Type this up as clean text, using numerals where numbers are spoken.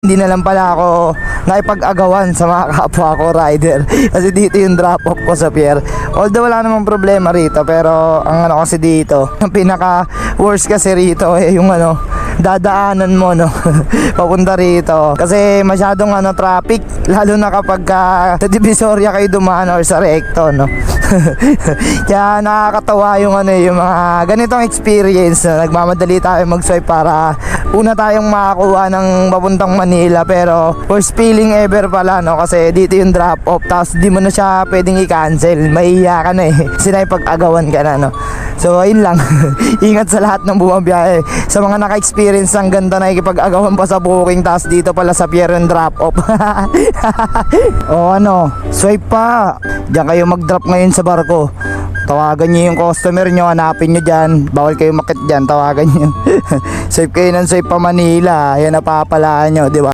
Hindi na lang pala ako nakipag-agawan sa mga kapwa ko rider kasi dito yung drop off ko sa pier. Although wala namang problema rito, pero ang ano kasi dito, ang pinaka worst kasi rito yung dadaanan mo papunta rito kasi masyadong traffic, lalo na kapag sa Divisoria kayo dumaan or sa Recto kaya nakakatawa yung yung mga ganitong experience na nagmamadali tayo mag-swipe para una tayong makakuha ng papuntang Manila, pero worst feeling ever pala kasi dito yung drop off tapos di mo na siya pwedeng i-cancel, mahihiya ka na sinay-pag-agawan ka na so ayun lang. Ingat sa lahat ng bumabiyahe, sa mga naka-experience ng ganda na ikipag-agawan pa sa booking tapos dito pala sa pier yung drop off. O swipe pa, diyan kayo mag-drop ngayon sa barko. Tawagan nyo yung customer nyo, hanapin nyo dyan, bawal kayo makit dyan, tawagan nyo. Swipe kayo ng swipe pa Manila, yan napapalaan nyo, diba?